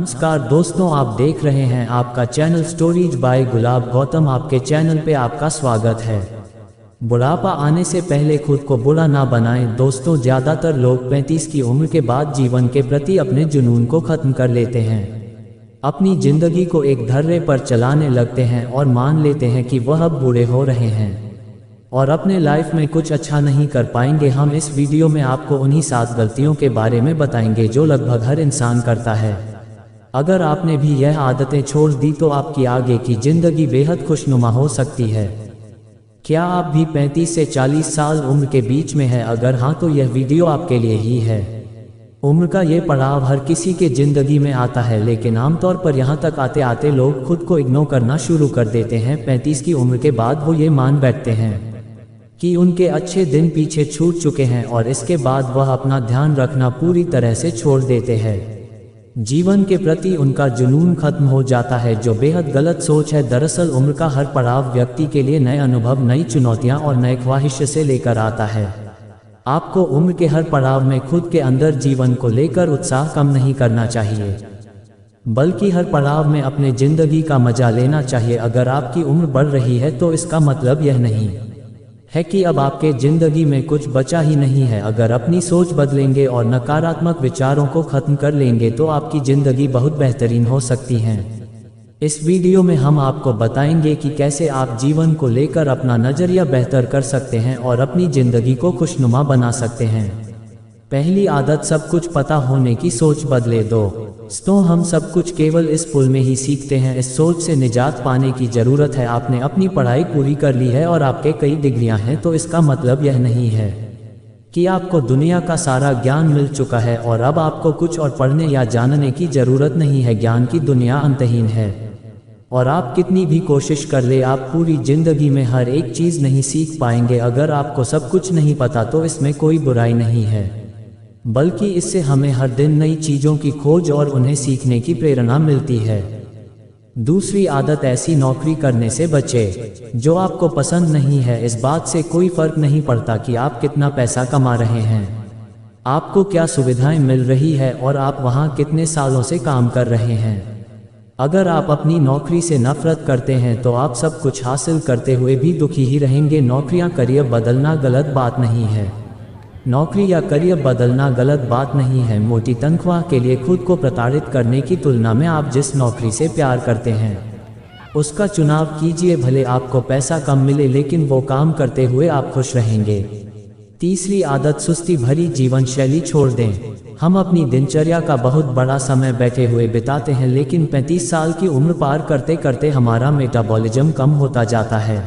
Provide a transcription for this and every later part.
नमस्कार दोस्तों, आप देख रहे हैं आपका चैनल स्टोरीज बाय गुलाब गौतम। आपके चैनल पे आपका स्वागत है। बुढ़ापा आने से पहले खुद को बुरा ना बनाएं। दोस्तों, ज़्यादातर लोग 35 की उम्र के बाद जीवन के प्रति अपने जुनून को ख़त्म कर लेते हैं। अपनी ज़िंदगी को एक धर्रे पर चलाने लगते हैं और मान लेते हैं कि वह अब बूढ़े हो रहे हैं और अपने लाइफ में कुछ अच्छा नहीं कर पाएंगे। हम इस वीडियो में आपको उन्हीं 7 गलतियों के बारे में बताएंगे जो लगभग हर इंसान करता है। अगर आपने भी यह आदतें छोड़ दी तो आपकी आगे की ज़िंदगी बेहद खुशनुमा हो सकती है। क्या आप भी 35 से 40 साल उम्र के बीच में हैं? अगर हाँ तो यह वीडियो आपके लिए ही है। उम्र का ये पड़ाव हर किसी के ज़िंदगी में आता है, लेकिन आमतौर पर यहाँ तक आते आते लोग खुद को इग्नोर करना शुरू कर देते हैं। 35 की उम्र के बाद वो ये मान बैठते हैं कि उनके अच्छे दिन पीछे छूट चुके हैं और इसके बाद वह अपना ध्यान रखना पूरी तरह से छोड़ देते हैं। जीवन के प्रति उनका जुनून खत्म हो जाता है, जो बेहद गलत सोच है। दरअसल उम्र का हर पड़ाव व्यक्ति के लिए नए अनुभव, नई चुनौतियां और नए ख्वाहिश से लेकर आता है। आपको उम्र के हर पड़ाव में खुद के अंदर जीवन को लेकर उत्साह कम नहीं करना चाहिए, बल्कि हर पड़ाव में अपने जिंदगी का मजा लेना चाहिए। अगर आपकी उम्र बढ़ रही है तो इसका मतलब यह नहीं है कि अब आपके जिंदगी में कुछ बचा ही नहीं है। अगर अपनी सोच बदलेंगे और नकारात्मक विचारों को खत्म कर लेंगे तो आपकी जिंदगी बहुत बेहतरीन हो सकती है। इस वीडियो में हम आपको बताएंगे कि कैसे आप जीवन को लेकर अपना नजरिया बेहतर कर सकते हैं और अपनी जिंदगी को खुशनुमा बना सकते हैं। पहली आदत, सब कुछ पता होने की सोच बदले दो। तो हम सब कुछ केवल इस पुल में ही सीखते हैं। इस सोच से निजात पाने की जरूरत है। आपने अपनी पढ़ाई पूरी कर ली है और आपके कई डिग्रियां हैं, तो इसका मतलब यह नहीं है कि आपको दुनिया का सारा ज्ञान मिल चुका है और अब आपको कुछ और पढ़ने या जानने की जरूरत नहीं है। ज्ञान की दुनिया अंतहीन है और आप कितनी भी कोशिश कर ले, आप पूरी जिंदगी में हर एक चीज नहीं सीख पाएंगे। अगर आपको सब कुछ नहीं पता तो इसमें कोई बुराई नहीं है, बल्कि इससे हमें हर दिन नई चीज़ों की खोज और उन्हें सीखने की प्रेरणा मिलती है। दूसरी आदत, ऐसी नौकरी करने से बचे जो आपको पसंद नहीं है। इस बात से कोई फर्क नहीं पड़ता कि आप कितना पैसा कमा रहे हैं, आपको क्या सुविधाएं मिल रही है और आप वहां कितने सालों से काम कर रहे हैं। अगर आप अपनी नौकरी से नफरत करते हैं तो आप सब कुछ हासिल करते हुए भी दुखी ही रहेंगे। नौकरियां, करियर बदलना गलत बात नहीं है। नौकरी या करियर बदलना गलत बात नहीं है। मोटी तनख्वाह के लिए खुद को प्रताड़ित करने की तुलना में आप जिस नौकरी से प्यार करते हैं उसका चुनाव कीजिए। भले आपको पैसा कम मिले, लेकिन वो काम करते हुए आप खुश रहेंगे। तीसरी आदत, सुस्ती भरी जीवन शैली छोड़ दें। हम अपनी दिनचर्या का बहुत बड़ा समय बैठे हुए बिताते हैं, लेकिन 35 साल की उम्र पार करते करते हमारा मेटाबॉलिज्म कम होता जाता है,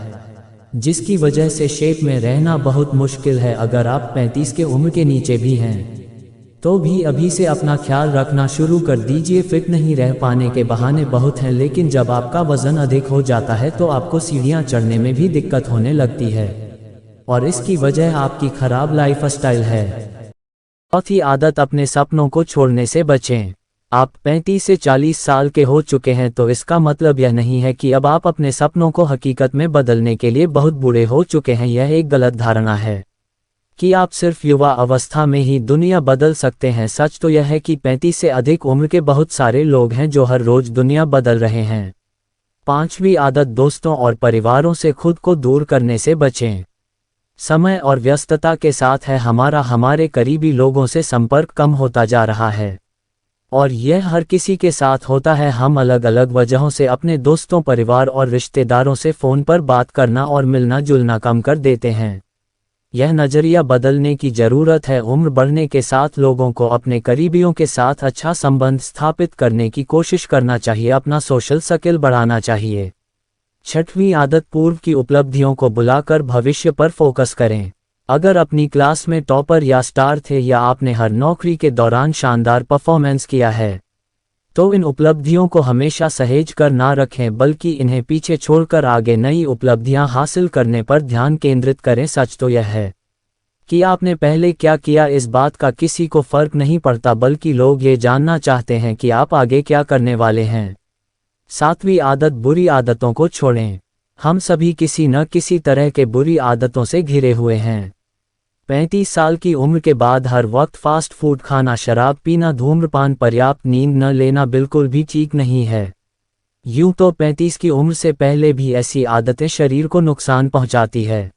जिसकी वजह से शेप में रहना बहुत मुश्किल है। अगर आप 35 के उम्र के नीचे भी हैं तो भी अभी से अपना ख्याल रखना शुरू कर दीजिए। फिट नहीं रह पाने के बहाने बहुत हैं, लेकिन जब आपका वजन अधिक हो जाता है तो आपको सीढ़ियां चढ़ने में भी दिक्कत होने लगती है और इसकी वजह आपकी खराब लाइफस्टाइल है। चौथी आदत, अपने सपनों को छोड़ने से बचें। आप 35 से 40 साल के हो चुके हैं तो इसका मतलब यह नहीं है कि अब आप अपने सपनों को हकीकत में बदलने के लिए बहुत बूढ़े हो चुके हैं। यह एक गलत धारणा है कि आप सिर्फ युवा अवस्था में ही दुनिया बदल सकते हैं। सच तो यह है कि 35 से अधिक उम्र के बहुत सारे लोग हैं जो हर रोज दुनिया बदल रहे हैं। पांचवी आदत, दोस्तों और परिवारों से खुद को दूर करने से बचें। समय और व्यस्तता के साथ है हमारे करीबी लोगों से संपर्क कम होता जा रहा है और यह हर किसी के साथ होता है। हम अलग अलग वजहों से अपने दोस्तों, परिवार और रिश्तेदारों से फ़ोन पर बात करना और मिलना जुलना कम कर देते हैं। यह नज़रिया बदलने की ज़रूरत है। उम्र बढ़ने के साथ लोगों को अपने करीबियों के साथ अच्छा संबंध स्थापित करने की कोशिश करना चाहिए, अपना सोशल सर्कल बढ़ाना चाहिए। छठवीं आदत, पूर्व की उपलब्धियों को बुलाकर भविष्य पर फोकस करें। अगर अपनी क्लास में टॉपर या स्टार थे या आपने हर नौकरी के दौरान शानदार परफॉर्मेंस किया है तो इन उपलब्धियों को हमेशा सहेज कर ना रखें, बल्कि इन्हें पीछे छोड़कर आगे नई उपलब्धियां हासिल करने पर ध्यान केंद्रित करें। सच तो यह है कि आपने पहले क्या किया, इस बात का किसी को फर्क नहीं पड़ता, बल्कि लोग ये जानना चाहते हैं कि आप आगे क्या करने वाले हैं। सातवीं आदत, बुरी आदतों को छोड़ें। हम सभी किसी न किसी तरह के बुरी आदतों से घिरे हुए हैं। 35 साल की उम्र के बाद हर वक्त फास्ट फूड खाना, शराब पीना, धूम्रपान, पर्याप्त नींद न लेना बिल्कुल भी ठीक नहीं है। यूं तो 35 की उम्र से पहले भी ऐसी आदतें शरीर को नुकसान पहुंचाती है,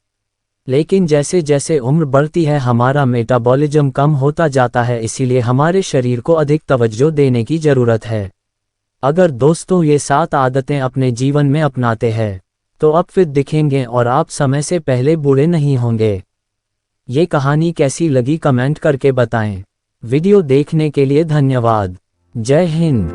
लेकिन जैसे जैसे उम्र बढ़ती है हमारा मेटाबॉलिज्म कम होता जाता है, इसीलिए हमारे शरीर को अधिक तवज्जो देने की ज़रूरत है। अगर दोस्तों ये 7 आदतें अपने जीवन में अपनाते हैं तो अब फिट दिखेंगे और आप समय से पहले बूढ़े नहीं होंगे। ये कहानी कैसी लगी कमेंट करके बताएं। वीडियो देखने के लिए धन्यवाद। जय हिंद।